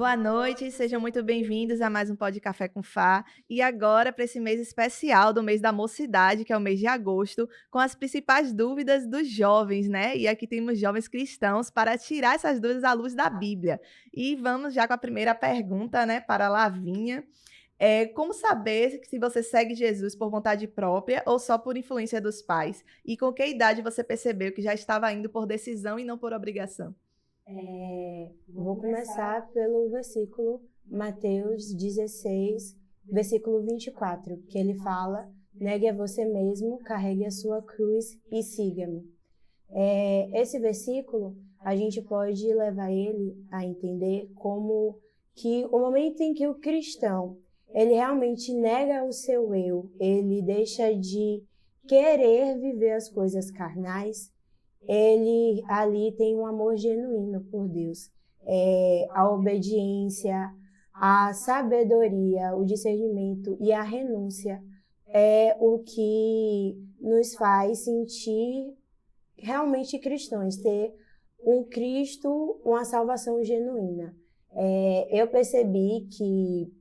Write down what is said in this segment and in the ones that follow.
Boa noite, sejam muito bem-vindos a mais um Pod Café com Fá. E agora, para esse mês especial do mês da mocidade, que é o mês de agosto, com as principais dúvidas dos jovens, né? E aqui temos jovens cristãos para tirar essas dúvidas à luz da Bíblia. E vamos já com a primeira pergunta, né, para a Lavinha. Como saber se você segue Jesus por vontade própria ou só por influência dos pais? E com que idade você percebeu que já estava indo por decisão e não por obrigação? Vou começar pelo versículo Mateus 16, versículo 24, que ele fala: negue a você mesmo, carregue a sua cruz e siga-me. Esse versículo, a gente pode levar ele a entender como que o momento em que o cristão, ele realmente nega o seu eu, ele deixa de querer viver as coisas carnais, ele ali tem um amor genuíno por Deus. A obediência, a sabedoria, o discernimento e a renúncia é o que nos faz sentir realmente cristãos, ter um Cristo, uma salvação genuína. Eu percebi que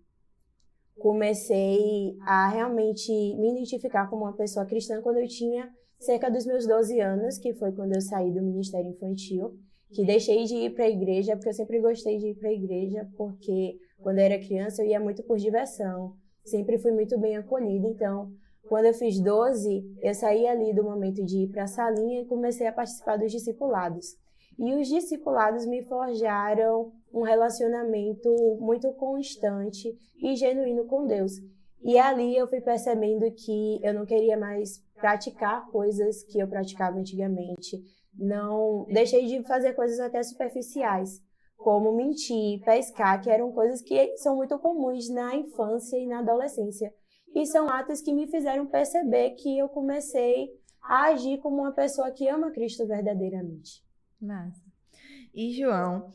comecei a realmente me identificar como uma pessoa cristã quando eu tinha cerca dos meus 12 anos, que foi quando eu saí do ministério infantil, que deixei de ir para a igreja, porque eu sempre gostei de ir para a igreja, porque quando eu era criança eu ia muito por diversão, sempre fui muito bem acolhida, então quando eu fiz 12, eu saí ali do momento de ir para a salinha e comecei a participar dos discipulados. E os discipulados me forjaram um relacionamento muito constante e genuíno com Deus. E ali eu fui percebendo que eu não queria mais praticar coisas que eu praticava antigamente. Não deixei de fazer coisas até superficiais, como mentir, pescar, que eram coisas que são muito comuns na infância e na adolescência. E são atos que me fizeram perceber que eu comecei a agir como uma pessoa que ama Cristo verdadeiramente. Massa. E, João,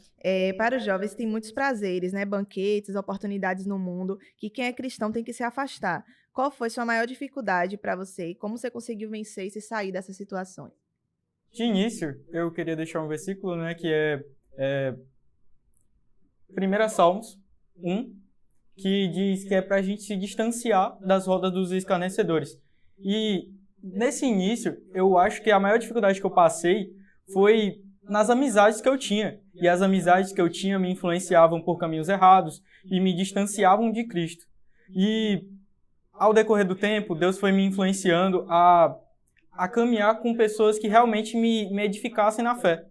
para os jovens tem muitos prazeres, né? Banquetes, oportunidades no mundo, que quem é cristão tem que se afastar. Qual foi sua maior dificuldade para você e como você conseguiu vencer e se sair dessas situações? De início, eu queria deixar um versículo, né, que é 1 Salmos 1, que diz que é para a gente se distanciar das rodas dos escarnecedores. E nesse início, eu acho que a maior dificuldade que eu passei foi nas amizades que eu tinha. E as amizades que eu tinha me influenciavam por caminhos errados e me distanciavam de Cristo. E ao decorrer do tempo, Deus foi me influenciando a caminhar com pessoas que realmente me edificassem na fé.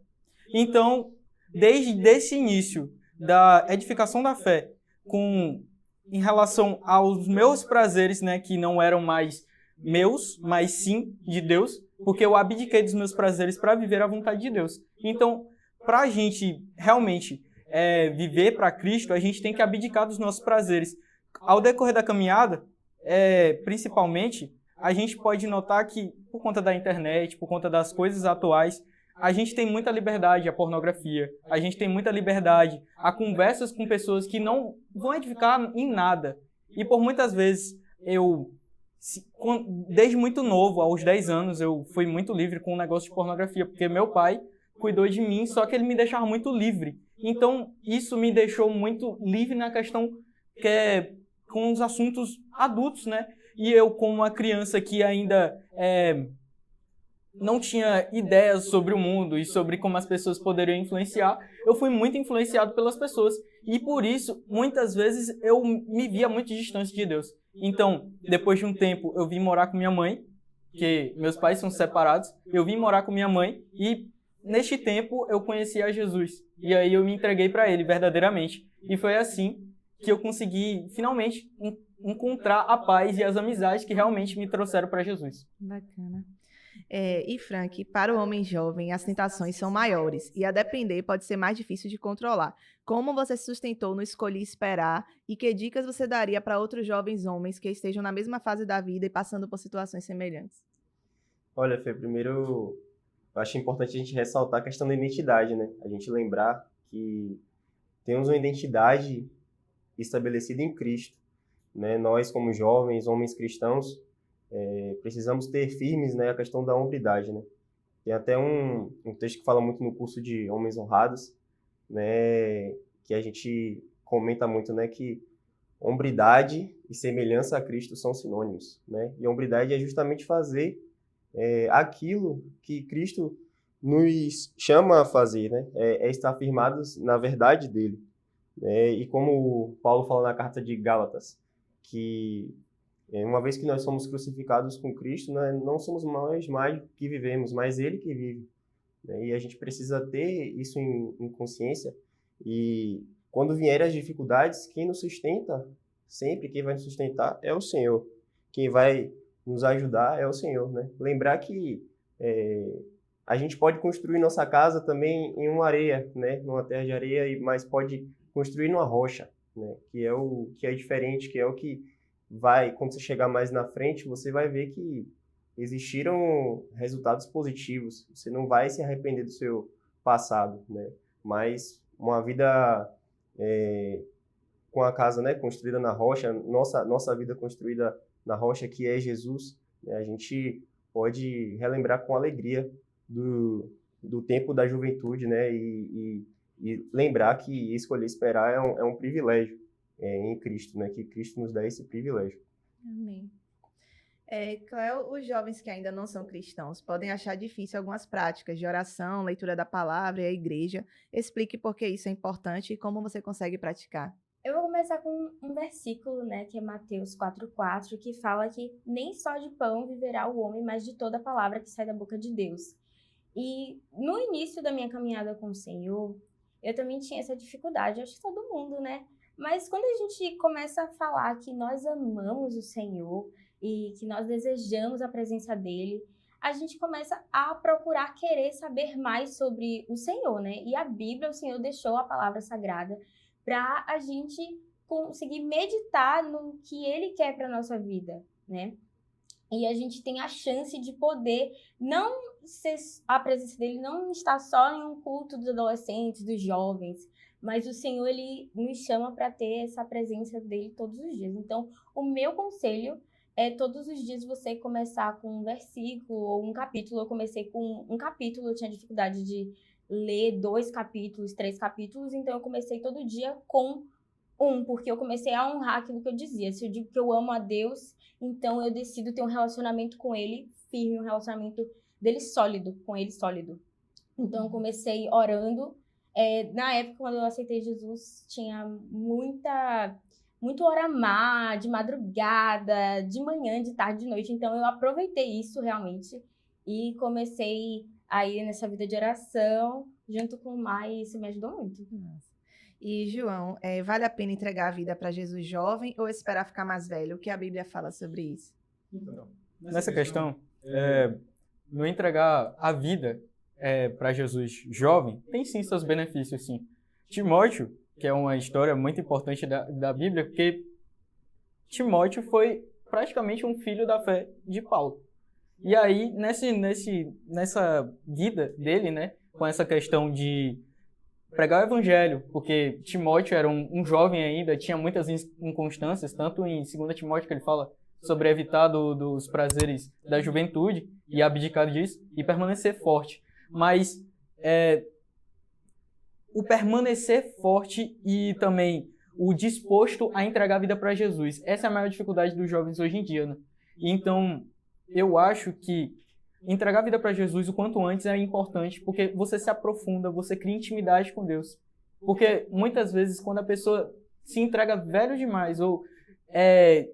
Então, desde esse início da edificação da fé, em relação aos meus prazeres, né, que não eram mais meus, mas sim de Deus, porque eu abdiquei dos meus prazeres para viver a vontade de Deus. Então, para a gente realmente viver para Cristo, a gente tem que abdicar dos nossos prazeres. Ao decorrer da caminhada, principalmente, a gente pode notar que, por conta da internet, por conta das coisas atuais, a gente tem muita liberdade à pornografia, a gente tem muita liberdade a conversas com pessoas que não vão edificar em nada. E por muitas vezes, desde muito novo, aos 10 anos, eu fui muito livre com o negócio de pornografia, porque meu pai cuidou de mim, só que ele me deixava muito livre. Então, isso me deixou muito livre na questão com os assuntos adultos, né? E eu, como uma criança que ainda não tinha ideias sobre o mundo e sobre como as pessoas poderiam influenciar, eu fui muito influenciado pelas pessoas. E por isso, muitas vezes, eu me via muito distante de Deus. Então, depois de um tempo, eu vim morar com minha mãe, que meus pais são separados, eu vim morar com minha mãe e, neste tempo, eu conheci a Jesus. E aí eu me entreguei para Ele verdadeiramente. E foi assim que eu consegui, finalmente, encontrar a paz e as amizades que realmente me trouxeram para Jesus. Bacana. E Frank, para o homem jovem, as tentações são maiores e a depender pode ser mais difícil de controlar. Como você se sustentou no escolher esperar e que dicas você daria para outros jovens homens que estejam na mesma fase da vida e passando por situações semelhantes? Olha, Fê, primeiro eu acho importante a gente ressaltar a questão da identidade, né? A gente lembrar que temos uma identidade estabelecida em Cristo, né? Nós, como jovens, homens cristãos, precisamos ter firmes, né, a questão da hombridade, né? Tem até um texto que fala muito no curso de Homens Honrados, né, que a gente comenta muito, né, que hombridade e semelhança a Cristo são sinônimos, né? E hombridade é justamente fazer aquilo que Cristo nos chama a fazer, né? É estar firmados na verdade dele. E como Paulo fala na carta de Gálatas, que uma vez que nós somos crucificados com Cristo, né, não somos mais que vivemos, mas Ele que vive. Né? E a gente precisa ter isso em consciência. E quando vierem as dificuldades, quem nos sustenta, sempre quem vai nos sustentar é o Senhor. Quem vai nos ajudar é o Senhor. Né? Lembrar que a gente pode construir nossa casa também em uma areia, né? Numa terra de areia, mas pode construir numa rocha, né? Que é o que é diferente, que é o que vai, quando você chegar mais na frente, você vai ver que existiram resultados positivos. Você não vai se arrepender do seu passado, né? Mas uma vida com a casa, né, construída na rocha, nossa vida construída na rocha, que é Jesus, né? A gente pode relembrar com alegria do tempo da juventude, né? E lembrar que escolher esperar é um privilégio em Cristo, né? Que Cristo nos dá esse privilégio. Amém. Cléo, os jovens que ainda não são cristãos podem achar difícil algumas práticas de oração, leitura da palavra e a igreja. Explique por que isso é importante e como você consegue praticar. Eu vou começar com um versículo, né, que é Mateus 4:4, que fala que nem só de pão viverá o homem, mas de toda palavra que sai da boca de Deus. E no início da minha caminhada com o Senhor, eu também tinha essa dificuldade, acho que todo mundo, né? Mas quando a gente começa a falar que nós amamos o Senhor e que nós desejamos a presença dele, a gente começa a procurar querer saber mais sobre o Senhor, né? E a Bíblia, o Senhor deixou a palavra sagrada para a gente conseguir meditar no que ele quer para nossa vida, né? E a gente tem a chance de poder não ser, a presença dele não está só em um culto dos adolescentes, dos jovens, mas o Senhor, ele nos chama para ter essa presença dele todos os dias. Então, o meu conselho é todos os dias você começar com um versículo ou um capítulo. Eu comecei com um capítulo, eu tinha dificuldade de ler 2 capítulos, 3 capítulos, então eu comecei todo dia com porque eu comecei a honrar aquilo que eu dizia. Se eu digo que eu amo a Deus, então eu decido ter um relacionamento com ele firme, um relacionamento dele sólido, com ele sólido. Então eu comecei orando. Na época, quando eu aceitei Jesus, tinha muito oramar, de madrugada, de manhã, de tarde, de noite. Então eu aproveitei isso realmente e comecei a ir nessa vida de oração junto com o Mai, e isso me ajudou muito. E, João, vale a pena entregar a vida para Jesus jovem ou esperar ficar mais velho? O que a Bíblia fala sobre isso? Então, nessa questão, no entregar a vida para Jesus jovem, tem sim seus benefícios, sim. Timóteo, que é uma história muito importante da Bíblia, porque Timóteo foi praticamente um filho da fé de Paulo. E aí, nessa vida dele, né, com essa questão de pregar o evangelho, porque Timóteo era um jovem ainda, tinha muitas inconstâncias, tanto em 2 Timóteo que ele fala sobre evitar dos prazeres da juventude e abdicar disso e permanecer forte. Mas o permanecer forte e também o disposto a entregar a vida para Jesus, essa é a maior dificuldade dos jovens hoje em dia, né? Então, eu acho que entregar a vida para Jesus o quanto antes é importante, porque você se aprofunda, você cria intimidade com Deus. Porque muitas vezes, quando a pessoa se entrega velho demais, ou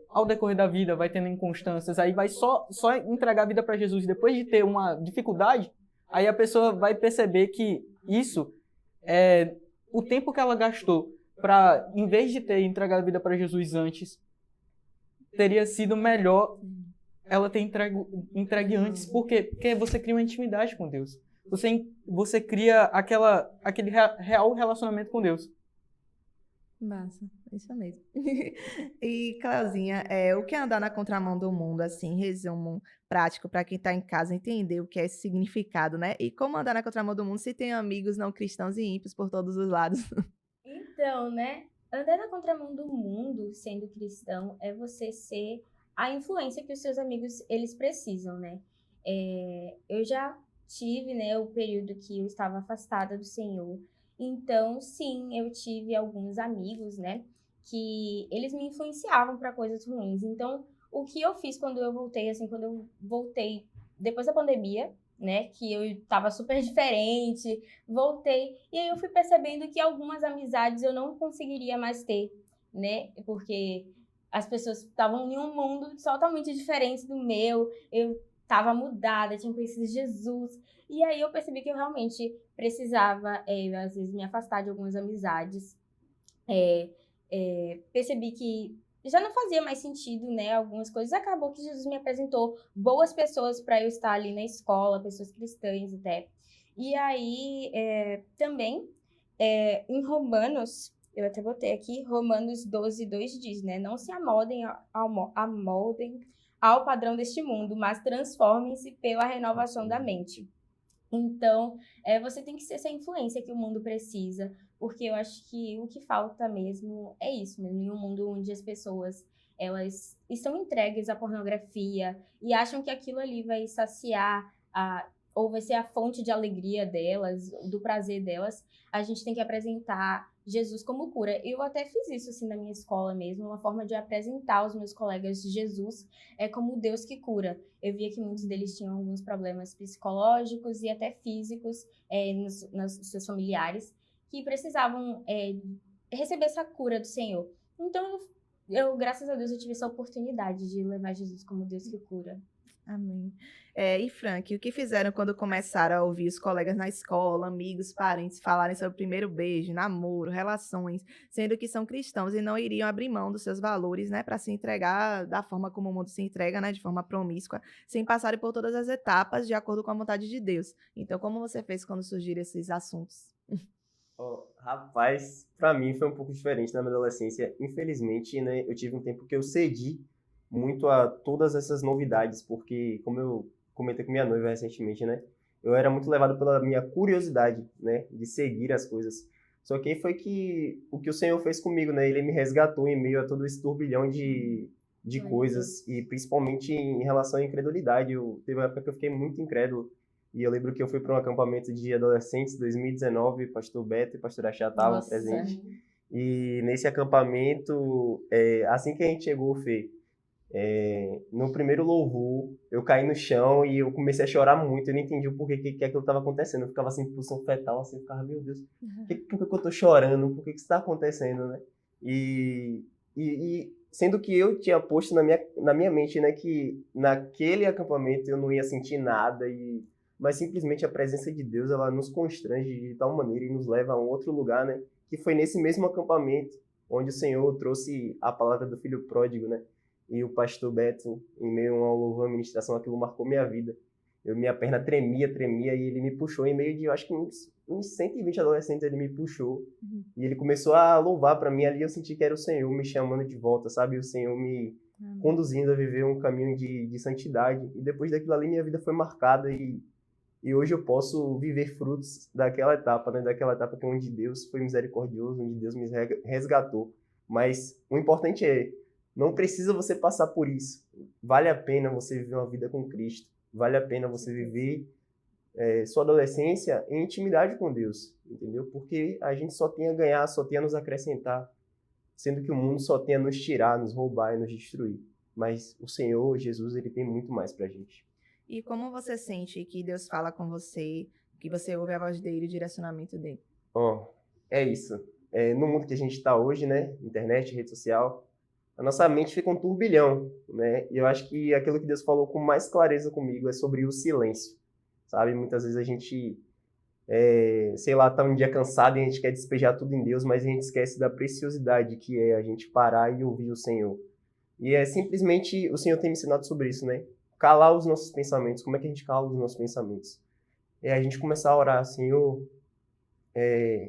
ao decorrer da vida vai tendo inconstâncias, aí vai só entregar a vida para Jesus depois de ter uma dificuldade, aí a pessoa vai perceber que isso, o tempo que ela gastou para, em vez de ter entregado a vida para Jesus antes, teria sido melhor ela ter entregue antes. Por quê? Porque você cria uma intimidade com Deus. Você cria aquele real relacionamento com Deus. Massa, isso mesmo. E, Clauzinha, o que é andar na contramão do mundo, assim, resumo prático para quem está em casa entender o que é esse significado, né? E como andar na contramão do mundo se tem amigos não cristãos e ímpios por todos os lados? Então, né? Andar na contramão do mundo, sendo cristão, é você ser a influência que os seus amigos, eles precisam, né? Eu já tive, né, o período que eu estava afastada do Senhor Então, sim, eu tive alguns amigos, né, que eles me influenciavam para coisas ruins. Então, o que eu fiz quando eu voltei, assim, quando eu voltei depois da pandemia, né, que eu tava super diferente, voltei, e aí eu fui percebendo que algumas amizades eu não conseguiria mais ter, né, porque as pessoas estavam em um mundo totalmente diferente do meu, eu tava mudada, tinha conhecido Jesus, e aí eu percebi que eu realmente precisava, às vezes, me afastar de algumas amizades. Percebi que já não fazia mais sentido, né, algumas coisas. Acabou que Jesus me apresentou boas pessoas para eu estar ali na escola, pessoas cristãs até. E aí, também, em Romanos, eu até botei aqui, Romanos 12:2 diz, né, não se amoldem ao padrão deste mundo, mas transformem-se pela renovação da mente. Então, você tem que ser essa influência que o mundo precisa, porque eu acho que o que falta mesmo é isso mesmo, em um mundo onde as pessoas elas estão entregues à pornografia e acham que aquilo ali vai saciar ou vai ser a fonte de alegria delas, do prazer delas, a gente tem que apresentar Jesus como cura. Eu até fiz isso assim na minha escola mesmo, uma forma de apresentar aos meus colegas Jesus como o Deus que cura. Eu via que muitos deles tinham alguns problemas psicológicos e até físicos nos seus familiares que precisavam receber essa cura do Senhor. Então, graças a Deus, eu tive essa oportunidade de levar Jesus como Deus que cura. Amém. E Frank, o que fizeram quando começaram a ouvir os colegas na escola, amigos, parentes falarem sobre o primeiro beijo, namoro, relações, sendo que são cristãos e não iriam abrir mão dos seus valores, né, para se entregar da forma como o mundo se entrega, né, de forma promíscua, sem passarem por todas as etapas de acordo com a vontade de Deus. Então, como você fez quando surgiram esses assuntos? Rapaz, pra mim foi um pouco diferente na minha adolescência. Infelizmente, né, eu tive um tempo que eu cedi muito a todas essas novidades, porque, como eu comentei com minha noiva recentemente, né, eu era muito levado pela minha curiosidade, né, de seguir as coisas. Só que aí foi que o que o Senhor fez comigo, né, ele me resgatou em meio a todo esse turbilhão de coisas, e principalmente em relação à incredulidade. Teve uma época que eu fiquei muito incrédulo. E eu lembro que eu fui para um acampamento de adolescentes, 2019, pastor Beto e pastor Achá estavam Nossa. presentes. E nesse acampamento, assim que a gente chegou, Fê, no primeiro louvor, eu caí no chão e eu comecei a chorar muito. Eu não entendi o porquê que aquilo estava acontecendo. Eu ficava assim, em posição fetal, assim, eu ficava, meu Deus, por que eu tô chorando? Por que isso está acontecendo, né? E sendo que eu tinha posto na minha mente, né, que naquele acampamento eu não ia sentir nada, mas simplesmente a presença de Deus, ela nos constrange de tal maneira e nos leva a um outro lugar, né? Que foi nesse mesmo acampamento onde o Senhor trouxe a palavra do filho pródigo, né? E o pastor Beto, em meio a uma louvor, ministração, aquilo marcou minha vida. Minha perna tremia, e ele me puxou em meio de, eu acho que uns 120 adolescentes, ele me puxou. E ele começou a louvar para mim. Ali eu senti que era o Senhor me chamando de volta, sabe? O Senhor me conduzindo a viver um caminho de santidade. E depois daquilo ali, minha vida foi marcada e hoje eu posso viver frutos daquela etapa, né? Daquela etapa que onde Deus foi misericordioso, onde Deus me resgatou. Mas o importante é, não precisa você passar por isso. Vale a pena você viver uma vida com Cristo. Vale a pena você viver sua adolescência em intimidade com Deus, entendeu? Porque a gente só tem a ganhar, só tem a nos acrescentar, sendo que o mundo só tem a nos tirar, nos roubar e nos destruir. Mas o Senhor, Jesus, ele tem muito mais pra gente. E como você sente que Deus fala com você, que você ouve a voz dele, o direcionamento dele? É isso. No mundo que a gente está hoje, né? Internet, rede social, a nossa mente fica um turbilhão, né? E eu acho que aquilo que Deus falou com mais clareza comigo é sobre o silêncio, sabe? Muitas vezes a gente, sei lá, tá um dia cansado e a gente quer despejar tudo em Deus, mas a gente esquece da preciosidade que é a gente parar e ouvir o Senhor. E simplesmente, o Senhor tem me ensinado sobre isso, né? Calar os nossos pensamentos. Como é que a gente cala os nossos pensamentos? É a gente começar a orar, Senhor,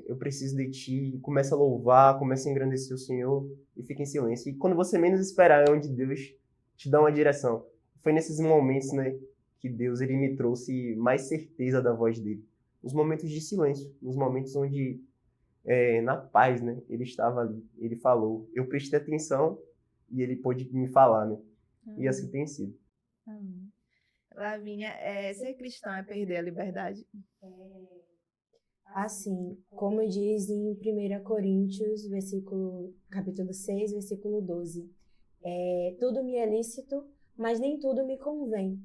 eu preciso de Ti. Começa a louvar, começa a engrandecer o Senhor e fica em silêncio. E quando você menos esperar é onde Deus te dá uma direção. Foi nesses momentos, né, que Deus ele me trouxe mais certeza da voz dele. Nos momentos de silêncio, nos momentos onde, na paz, né, ele estava ali, ele falou. Eu prestei atenção e ele pôde me falar, né? E assim tem sido. Lavínia, ser cristão é perder a liberdade? Assim, como diz em 1 Coríntios, capítulo 6, versículo 12. Tudo me é lícito, mas nem tudo me convém.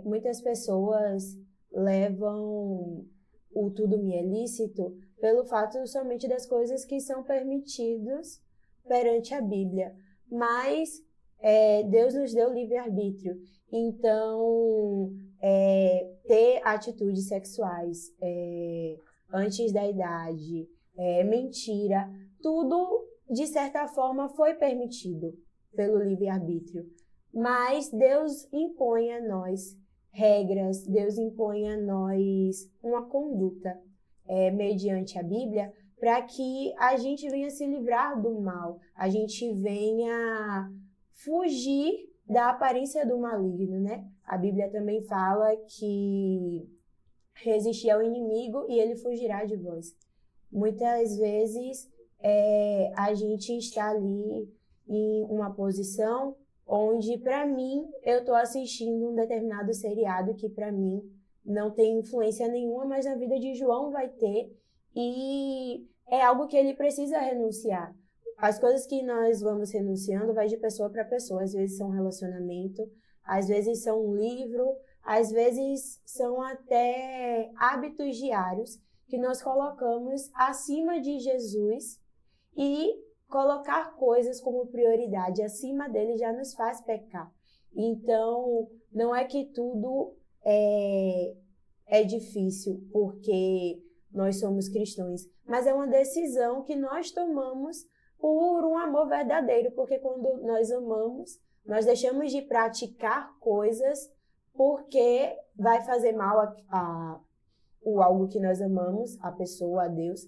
Muitas pessoas levam o tudo me é lícito pelo fato somente das coisas que são permitidas perante a Bíblia. Mas Deus nos deu livre-arbítrio. Então, ter atitudes sexuais antes da idade, mentira, tudo, de certa forma, foi permitido pelo livre-arbítrio. Mas Deus impõe a nós regras, Deus impõe a nós uma conduta mediante a Bíblia para que a gente venha se livrar do mal, a gente venha fugir da aparência do maligno, né? A Bíblia também fala que resistir ao inimigo e ele fugirá de vós. Muitas vezes a gente está ali em uma posição onde, para mim, eu estou assistindo um determinado seriado que, para mim, não tem influência nenhuma, mas na vida de João vai ter, e é algo que ele precisa renunciar. As coisas que nós vamos renunciando vai de pessoa para pessoa. Às vezes são um relacionamento, às vezes são um livro, às vezes são até hábitos diários que nós colocamos acima de Jesus, e colocar coisas como prioridade acima dele já nos faz pecar. Então, não é que tudo é difícil porque nós somos cristãos, mas é uma decisão que nós tomamos por um amor verdadeiro, porque quando nós amamos, nós deixamos de praticar coisas porque vai fazer mal o algo que nós amamos, a pessoa, a Deus,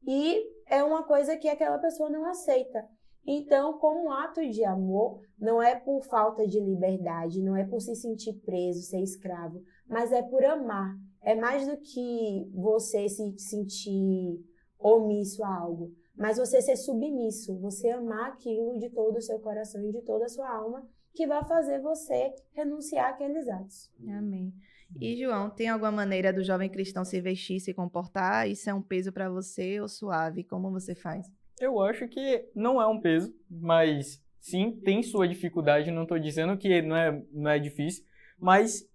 e é uma coisa que aquela pessoa não aceita. Então, como um ato de amor, não é por falta de liberdade, não é por se sentir preso, ser escravo, mas é por amar. É mais do que você se sentir omisso a algo, mas você ser submisso, você amar aquilo de todo o seu coração e de toda a sua alma, que vai fazer você renunciar àqueles atos. Amém. E, João, tem alguma maneira do jovem cristão se vestir, se comportar? Isso é um peso para você ou suave? Como você faz? Eu acho que não é um peso, mas sim, tem sua dificuldade. Não estou dizendo que não é difícil, mas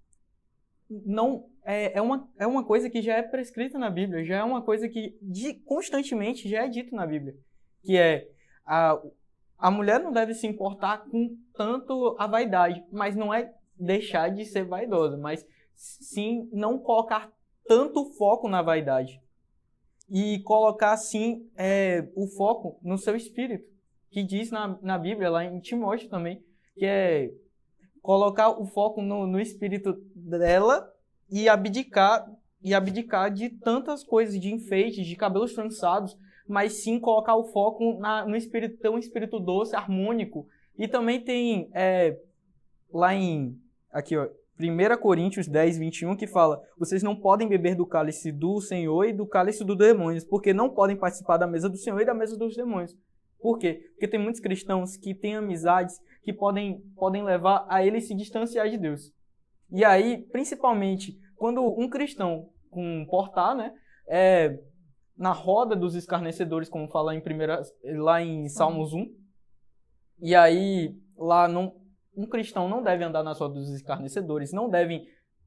não é uma coisa que já é prescrita na Bíblia, já é uma coisa que constantemente já é dito na Bíblia, que é a mulher não deve se importar com tanto a vaidade, mas não é deixar de ser vaidosa, mas sim não colocar tanto foco na vaidade e colocar sim o foco no seu espírito, que diz na Bíblia, lá em Timóteo também, que é colocar o foco no espírito dela e abdicar de tantas coisas, de enfeites, de cabelos trançados, mas sim colocar o foco no espírito, ter um espírito doce, harmônico. E também tem lá aqui, ó, 1 Coríntios 10, 21, que fala: vocês não podem beber do cálice do Senhor e do cálice dos demônios, porque não podem participar da mesa do Senhor e da mesa dos demônios. Por quê? Porque tem muitos cristãos que têm amizades que podem levar a eles se distanciar de Deus. E aí, principalmente, quando um cristão portar, né, na roda dos escarnecedores, como fala lá em Salmos 1, e aí lá um cristão não deve andar nas rodas dos escarnecedores, não deve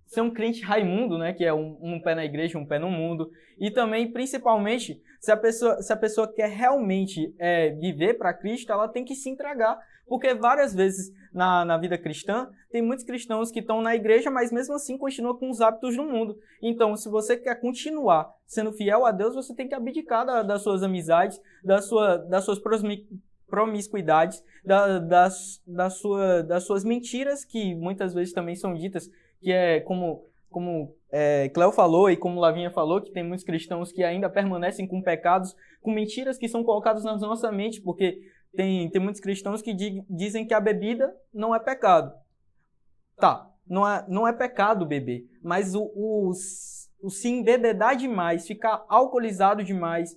ser um crente raimundo, né, que é um pé na igreja, um pé no mundo. E também, principalmente, se a pessoa quer realmente viver para Cristo, ela tem que se entregar. Porque várias vezes na vida cristã, tem muitos cristãos que estão na igreja, mas mesmo assim continuam com os hábitos do mundo. Então, se você quer continuar sendo fiel a Deus, você tem que abdicar das suas amizades, das suas promiscuidades, das suas mentiras, que muitas vezes também são ditas, que é como Cléo falou e como Lavinha falou, que tem muitos cristãos que ainda permanecem com pecados, com mentiras que são colocadas na nossa mente, porque tem muitos cristãos que dizem que a bebida não é pecado. Tá, não é pecado beber, mas o se embebedar demais, ficar alcoolizado demais,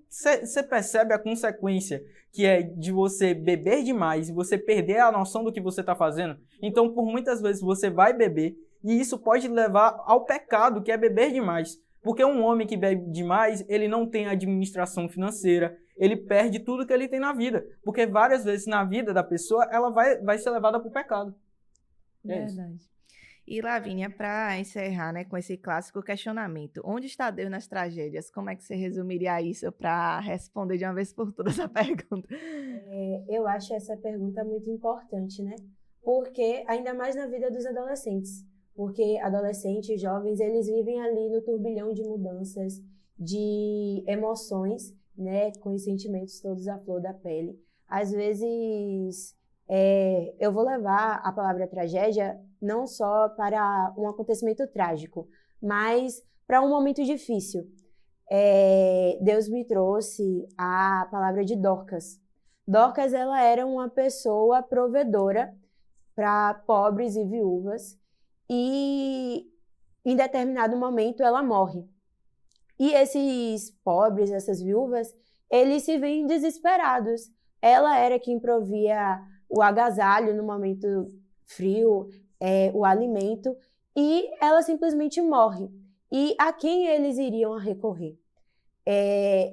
você percebe a consequência, que é de você beber demais e você perder a noção do que você está fazendo. Então, por muitas vezes, você vai beber e isso pode levar ao pecado, que é beber demais. Porque um homem que bebe demais, ele não tem administração financeira, ele perde tudo que ele tem na vida. Porque várias vezes na vida da pessoa, ela vai ser levada para o pecado. É isso. Verdade. E Lavínia, para encerrar, né, com esse clássico questionamento, onde está Deus nas tragédias? Como é que você resumiria isso para responder de uma vez por todas essa pergunta? Eu acho essa pergunta muito importante, né? Porque, ainda mais na vida dos adolescentes, porque adolescentes, jovens, eles vivem ali no turbilhão de mudanças, de emoções, né? Com os sentimentos todos à flor da pele. Às vezes, eu vou levar a palavra tragédia não só para um acontecimento trágico, mas para um momento difícil. Deus me trouxe a palavra de Dorcas. Dorcas, ela era uma pessoa provedora para pobres e viúvas, e em determinado momento ela morre. E esses pobres, essas viúvas, eles se veem desesperados. Ela era quem provia o agasalho no momento frio, o alimento, e ela simplesmente morre. E a quem eles iriam recorrer?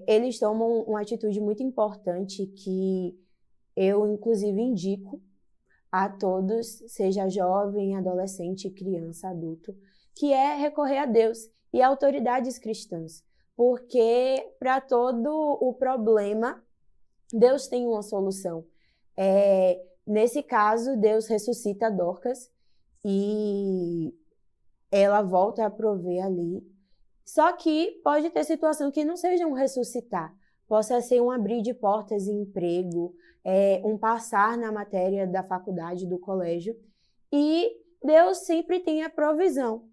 Eles tomam uma atitude muito importante que eu, inclusive, indico a todos, seja jovem, adolescente, criança, adulto, que é recorrer a Deus e a autoridades cristãs. Porque para todo o problema, Deus tem uma solução. Nesse caso, Deus ressuscita Dorcas e ela volta a prover ali. Só que pode ter situação que não seja um ressuscitar, possa ser um abrir de portas em emprego, um passar na matéria da faculdade, do colégio, e Deus sempre tem a provisão.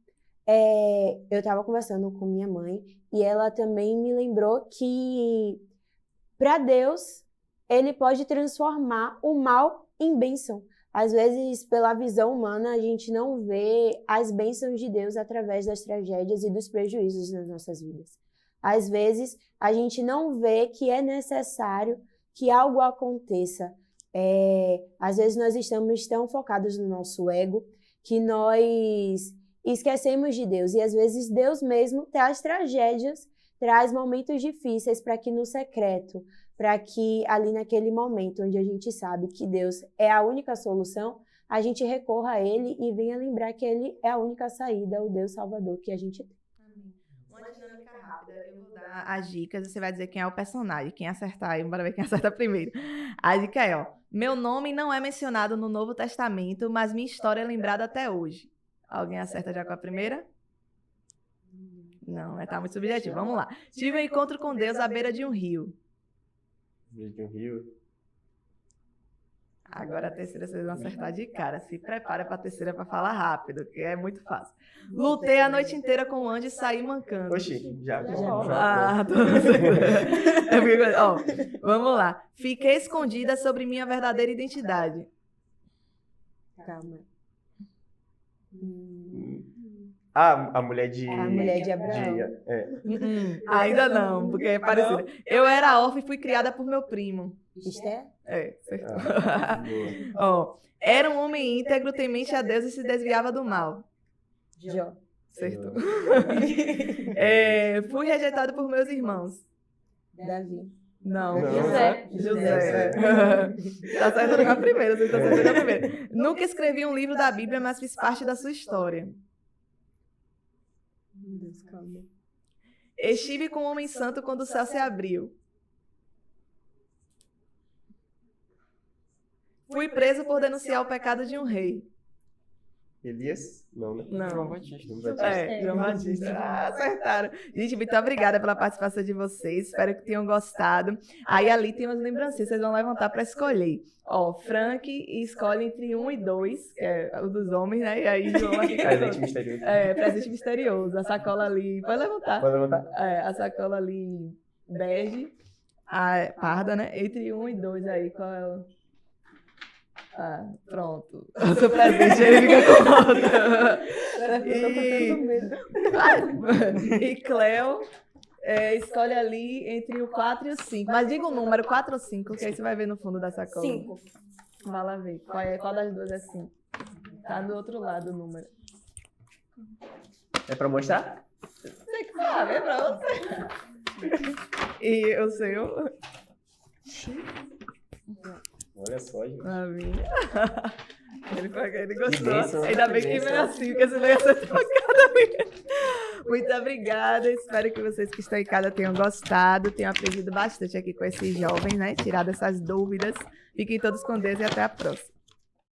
Eu estava conversando com minha mãe e ela também me lembrou que para Deus, Ele pode transformar o mal em bênção. Às vezes, pela visão humana, a gente não vê as bênçãos de Deus através das tragédias e dos prejuízos nas nossas vidas. Às vezes, a gente não vê que é necessário que algo aconteça. Às vezes, nós estamos tão focados no nosso ego que nós esquecemos de Deus. E, às vezes, Deus mesmo traz tragédias, traz momentos difíceis para que no secreto, para que ali naquele momento onde a gente sabe que Deus é a única solução, a gente recorra a Ele e venha lembrar que Ele é a única saída, o Deus Salvador que a gente tem. Uma dinâmica rápida, eu vou dar as dicas, você vai dizer quem é o personagem, quem acertar aí, bora ver quem acerta primeiro. A dica é, meu nome não é mencionado no Novo Testamento, mas minha história é lembrada até hoje. Alguém acerta já com a primeira? Não, tá muito subjetivo, vamos lá. Tive um encontro com Deus à beira de um rio. De um rio. Agora a terceira vocês vão acertar de cara. Se prepara para a terceira para falar rápido, que é muito fácil. Lutei a noite inteira com o anjo e saí mancando. Oxi, já. Vamos lá. Fiquei escondida sobre minha verdadeira identidade. Calma. A mulher de... A mulher de Abraão. Ainda não, porque é parecido. Eu era órfã e fui criada por meu primo. Esther? Acertou. Boa. Era um homem íntegro, temente a Deus e se desviava do mal. Jó. Acertou. Fui rejeitado por meus irmãos. Davi. Não. Não. José. Tá acertando com a primeira, você está acertando com a primeira. Nunca escrevi um livro da Bíblia, mas fiz parte da sua história. Meu Deus, calma. Estive com um homem santo quando o céu se abriu. Fui preso por denunciar o pecado de um rei. Elias? Não, né? Não. João Batista. João Batista. João Batista. Acertaram. Gente, muito obrigada pela participação de vocês. Espero que tenham gostado. Aí ali tem umas lembrancinhas, vocês vão levantar para escolher. Frank escolhe entre 1 e 2, que é o dos homens, né? E aí João vai ficar... Presente misterioso. Presente misterioso. A sacola ali... Pode levantar. Pode levantar? A sacola ali bege, a parda, né? Entre 1 e 2 aí, qual é o... pronto. O seu presente, ele fica com outra. E Cleo escolhe ali entre o 4 e o 5. Mas diga o número, 4 ou 5, que aí você vai ver no fundo da sacola. 5. Vai lá ver. Qual das duas é 5? Tá do outro lado o número. É pra mostrar? Você que sabe, é pra você. E o seu? Olha só, gente. A minha. Ele gostou. bênção, Ainda que bem que bênção. veio assim, porque senão ia ser trocada. Muito obrigada. Espero que vocês que estão em casa tenham gostado, tenham aprendido bastante aqui com esses jovens, né? Tirado essas dúvidas. Fiquem todos com Deus e até a próxima.